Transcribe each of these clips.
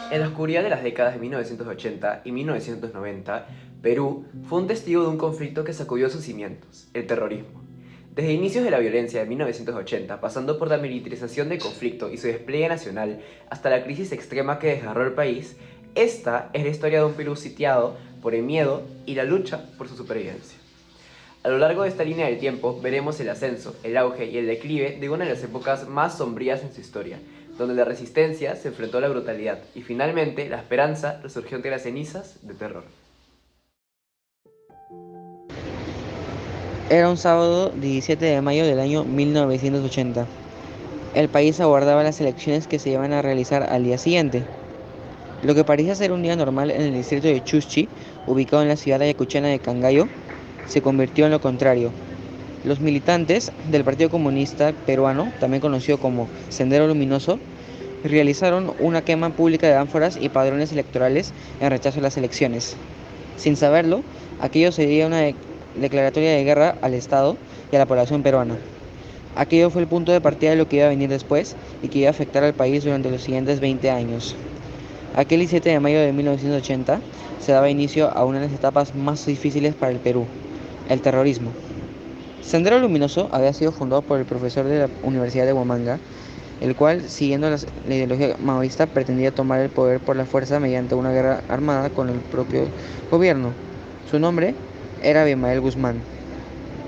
En la oscuridad de las décadas de 1980 y 1990, Perú fue un testigo de un conflicto que sacudió sus cimientos, el terrorismo. Desde inicios de la violencia de 1980, pasando por la militarización del conflicto y su despliegue nacional, hasta la crisis extrema que desgarró el país, esta es la historia de un Perú sitiado por el miedo y la lucha por su supervivencia. A lo largo de esta línea del tiempo veremos el ascenso, el auge y el declive de una de las épocas más sombrías en su historia, donde la resistencia se enfrentó a la brutalidad y finalmente la esperanza resurgió entre las cenizas de terror. Era un sábado 17 de mayo del año 1980. El país aguardaba las elecciones que se iban a realizar al día siguiente. Lo que parecía ser un día normal en el distrito de Chuschi, ubicado en la ciudad ayacuchana de Cangallo, se convirtió en lo contrario. Los militantes del Partido Comunista Peruano, también conocido como Sendero Luminoso, realizaron una quema pública de ánforas y padrones electorales en rechazo a las elecciones. Sin saberlo, aquello sería una declaratoria de guerra al Estado y a la población peruana. Aquello fue el punto de partida de lo que iba a venir después y que iba a afectar al país durante los siguientes 20 años. Aquel 17 de mayo de 1980 se daba inicio a una de las etapas más difíciles para el Perú, el terrorismo. Sendero Luminoso había sido fundado por el profesor de la Universidad de Huamanga, el cual, siguiendo la ideología maoísta, pretendía tomar el poder por la fuerza mediante una guerra armada con el propio gobierno. Su nombre era Abimael Guzmán.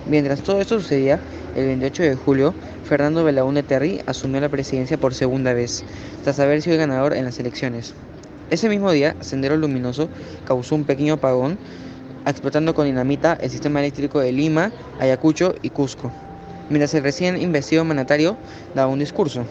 Mientras todo esto sucedía, el 28 de julio, Fernando Belaúnde Terry asumió la presidencia por segunda vez, tras haber sido el ganador en las elecciones. Ese mismo día, Sendero Luminoso causó un pequeño apagón, explotando con dinamita el sistema eléctrico de Lima, Ayacucho y Cusco, mientras el recién investido mandatario daba un discurso.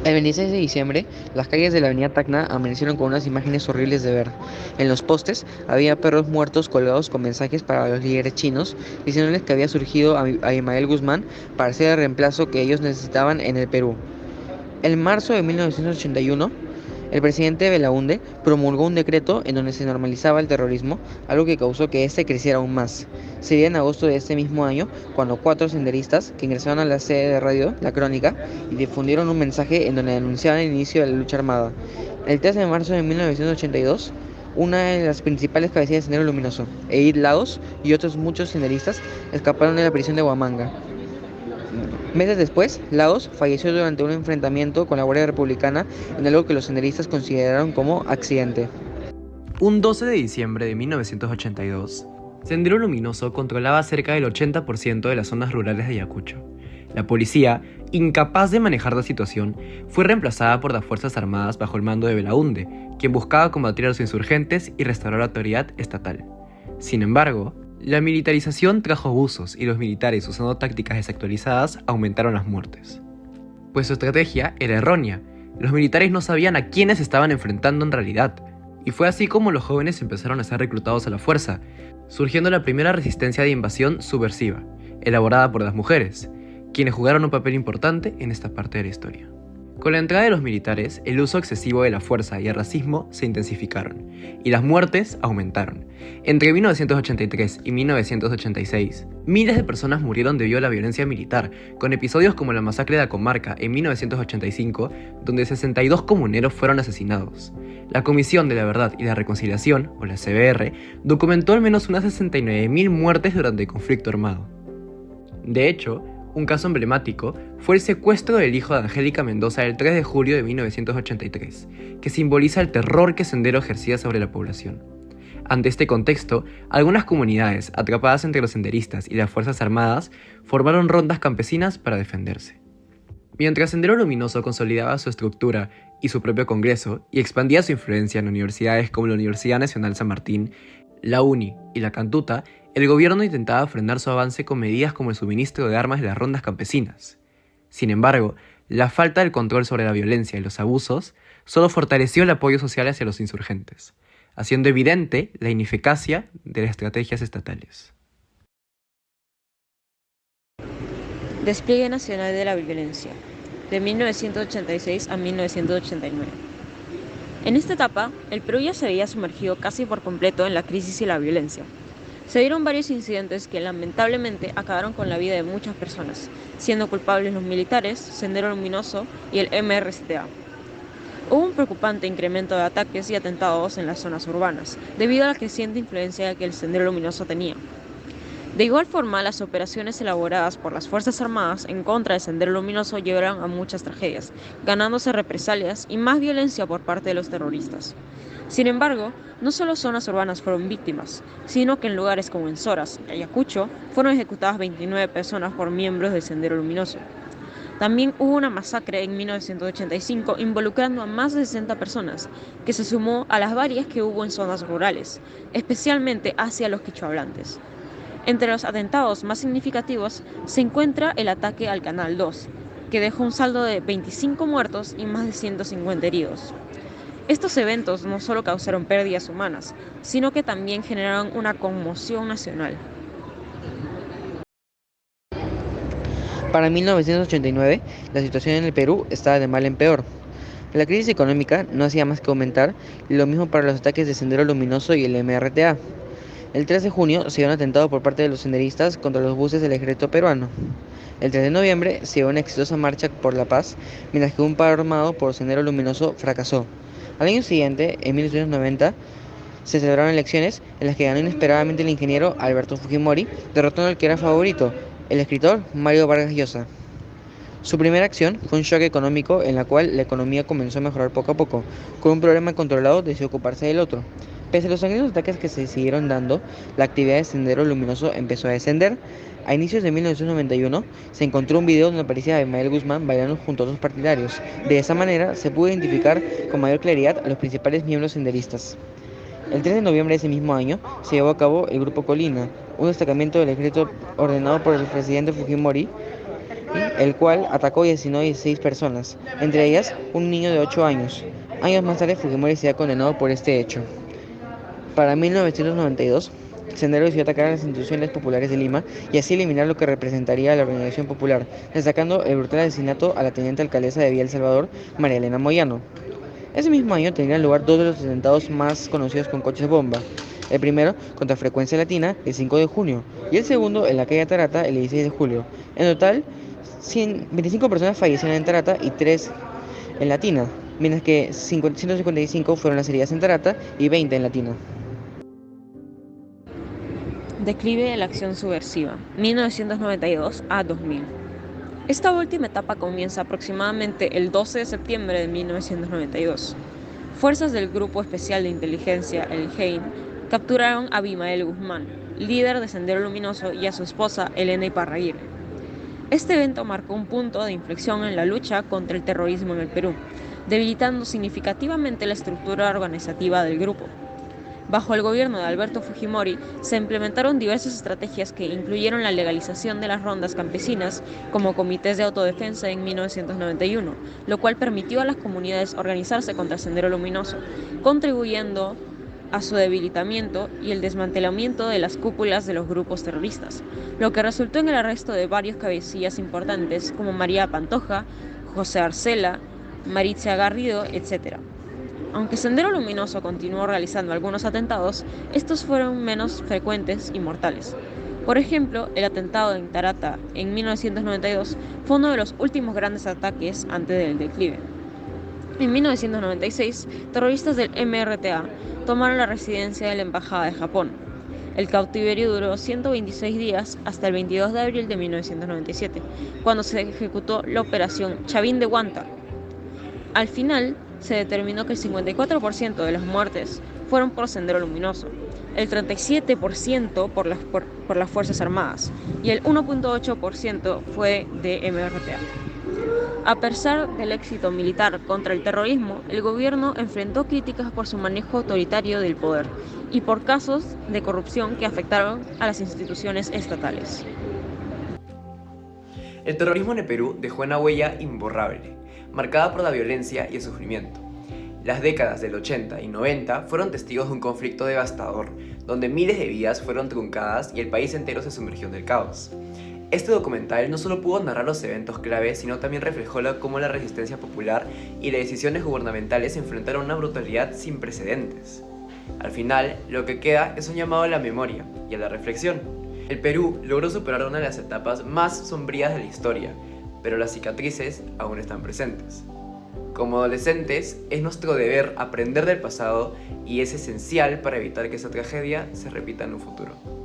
El 26 de diciembre, las calles de la avenida Tacna amanecieron con unas imágenes horribles de ver. En los postes había perros muertos colgados con mensajes para los líderes chinos, diciéndoles que había surgido Abimael Guzmán para ser el reemplazo que ellos necesitaban en el Perú. En marzo de 1981, el presidente Belaúnde promulgó un decreto en donde se normalizaba el terrorismo, algo que causó que este creciera aún más. Sería en agosto de este mismo año cuando 4 senderistas que ingresaron a la sede de radio La Crónica y difundieron un mensaje en donde denunciaban el inicio de la lucha armada. El 13 de marzo de 1982, una de las principales cabecillas de Sendero Luminoso, Edith Lagos y otros muchos senderistas escaparon de la prisión de Huamanga. Meses después, Lagos falleció durante un enfrentamiento con la Guardia Republicana en algo que los senderistas consideraron como accidente. Un 12 de diciembre de 1982, Sendero Luminoso controlaba cerca del 80% de las zonas rurales de Ayacucho. La policía, incapaz de manejar la situación, fue reemplazada por las Fuerzas Armadas bajo el mando de Belaúnde, quien buscaba combatir a los insurgentes y restaurar la autoridad estatal. Sin embargo, la militarización trajo abusos y los militares, usando tácticas desactualizadas, aumentaron las muertes. Pues su estrategia era errónea. Los militares no sabían a quiénes estaban enfrentando en realidad. Y fue así como los jóvenes empezaron a ser reclutados a la fuerza, surgiendo la primera resistencia de invasión subversiva, elaborada por las mujeres, quienes jugaron un papel importante en esta parte de la historia. Con la entrada de los militares, el uso excesivo de la fuerza y el racismo se intensificaron, y las muertes aumentaron. Entre 1983 y 1986, miles de personas murieron debido a la violencia militar, con episodios como la masacre de la Comarca en 1985, donde 62 comuneros fueron asesinados. La Comisión de la Verdad y la Reconciliación, o la CBR, documentó al menos unas 69.000 muertes durante el conflicto armado. De hecho, un caso emblemático fue el secuestro del hijo de Angélica Mendoza el 3 de julio de 1983, que simboliza el terror que Sendero ejercía sobre la población. Ante este contexto, algunas comunidades, atrapadas entre los senderistas y las Fuerzas Armadas, formaron rondas campesinas para defenderse. Mientras Sendero Luminoso consolidaba su estructura y su propio congreso y expandía su influencia en universidades como la Universidad Nacional San Martín, la UNI y la Cantuta, el gobierno intentaba frenar su avance con medidas como el suministro de armas de las rondas campesinas. Sin embargo, la falta del control sobre la violencia y los abusos solo fortaleció el apoyo social hacia los insurgentes, haciendo evidente la ineficacia de las estrategias estatales. Despliegue nacional de la violencia, de 1986 a 1989. En esta etapa, el Perú ya se había sumergido casi por completo en la crisis y la violencia. Se dieron varios incidentes que lamentablemente acabaron con la vida de muchas personas, siendo culpables los militares, Sendero Luminoso y el MRCTA. Hubo un preocupante incremento de ataques y atentados en las zonas urbanas, debido a la creciente influencia que el Sendero Luminoso tenía. De igual forma, las operaciones elaboradas por las Fuerzas Armadas en contra del Sendero Luminoso llevaron a muchas tragedias, ganándose represalias y más violencia por parte de los terroristas. Sin embargo, no solo zonas urbanas fueron víctimas, sino que en lugares como en Soras y Ayacucho fueron ejecutadas 29 personas por miembros del Sendero Luminoso. También hubo una masacre en 1985 involucrando a más de 60 personas, que se sumó a las varias que hubo en zonas rurales, especialmente hacia los quichohablantes. Entre los atentados más significativos se encuentra el ataque al Canal 2, que dejó un saldo de 25 muertos y más de 150 heridos. Estos eventos no solo causaron pérdidas humanas, sino que también generaron una conmoción nacional. Para 1989, la situación en el Perú estaba de mal en peor. La crisis económica no hacía más que aumentar, y lo mismo para los ataques de Sendero Luminoso y el MRTA. El 3 de junio se dio un atentado por parte de los senderistas contra los buses del ejército peruano. El 3 de noviembre se dio una exitosa marcha por la paz, mientras que un paro armado por Sendero Luminoso fracasó. Al año siguiente, en 1990, se celebraron elecciones en las que ganó inesperadamente el ingeniero Alberto Fujimori, derrotando al que era favorito, el escritor Mario Vargas Llosa. Su primera acción fue un shock económico en la cual la economía comenzó a mejorar poco a poco. Con un problema controlado, decidió ocuparse del otro. Pese a los sangrientos ataques que se siguieron dando, la actividad de Sendero Luminoso empezó a descender. A inicios de 1991 se encontró un video donde aparecía Abimael Guzmán bailando junto a otros partidarios. De esa manera se pudo identificar con mayor claridad a los principales miembros senderistas. El 3 de noviembre de ese mismo año se llevó a cabo el Grupo Colina, un destacamento del ejército ordenado por el presidente Fujimori, el cual atacó y asesinó a 16 personas, entre ellas un niño de 8 años. Años más tarde Fujimori sería condenado por este hecho. Para 1992, Sendero decidió atacar a las instituciones populares de Lima y así eliminar lo que representaría a la organización popular, destacando el brutal asesinato a la teniente alcaldesa de Villa El Salvador, María Elena Moyano. Ese mismo año tendrían lugar dos de los atentados más conocidos con coches bomba. El primero contra Frecuencia Latina el 5 de junio y el segundo en la calle Tarata el 16 de julio. En total, 25 personas fallecieron en Tarata y 3 en Latina, mientras que 155 fueron las heridas en Tarata y 20 en Latina. Declive de la acción subversiva, 1992 a 2000. Esta última etapa comienza aproximadamente el 12 de septiembre de 1992. Fuerzas del Grupo Especial de Inteligencia, el GEIN, capturaron a Abimael Guzmán, líder de Sendero Luminoso, y a su esposa, Elena Iparraguirre. Este evento marcó un punto de inflexión en la lucha contra el terrorismo en el Perú, debilitando significativamente la estructura organizativa del grupo. Bajo el gobierno de Alberto Fujimori se implementaron diversas estrategias que incluyeron la legalización de las rondas campesinas como comités de autodefensa en 1991, lo cual permitió a las comunidades organizarse contra el Sendero Luminoso, contribuyendo a su debilitamiento y el desmantelamiento de las cúpulas de los grupos terroristas, lo que resultó en el arresto de varios cabecillas importantes como María Pantoja, José Arcela, Maritza Garrido, etc. Aunque Sendero Luminoso continuó realizando algunos atentados, estos fueron menos frecuentes y mortales. Por ejemplo, el atentado en Tarata en 1992 fue uno de los últimos grandes ataques antes del declive. En 1996, terroristas del MRTA tomaron la residencia de la Embajada de Japón. El cautiverio duró 126 días hasta el 22 de abril de 1997, cuando se ejecutó la operación Chavín de Huántar. Al final, se determinó que el 54% de las muertes fueron por Sendero Luminoso, el 37% por las Fuerzas Armadas y el 1.8% fue de MRTA. A pesar del éxito militar contra el terrorismo, el gobierno enfrentó críticas por su manejo autoritario del poder y por casos de corrupción que afectaron a las instituciones estatales. El terrorismo en el Perú dejó una huella imborrable, marcada por la violencia y el sufrimiento. Las décadas del 80 y 90 fueron testigos de un conflicto devastador, donde miles de vidas fueron truncadas y el país entero se sumergió en el caos. Este documental no solo pudo narrar los eventos clave, sino también reflejó cómo la resistencia popular y las decisiones gubernamentales se enfrentaron a una brutalidad sin precedentes. Al final, lo que queda es un llamado a la memoria y a la reflexión. El Perú logró superar una de las etapas más sombrías de la historia, pero las cicatrices aún están presentes. Como adolescentes, es nuestro deber aprender del pasado y es esencial para evitar que esa tragedia se repita en un futuro.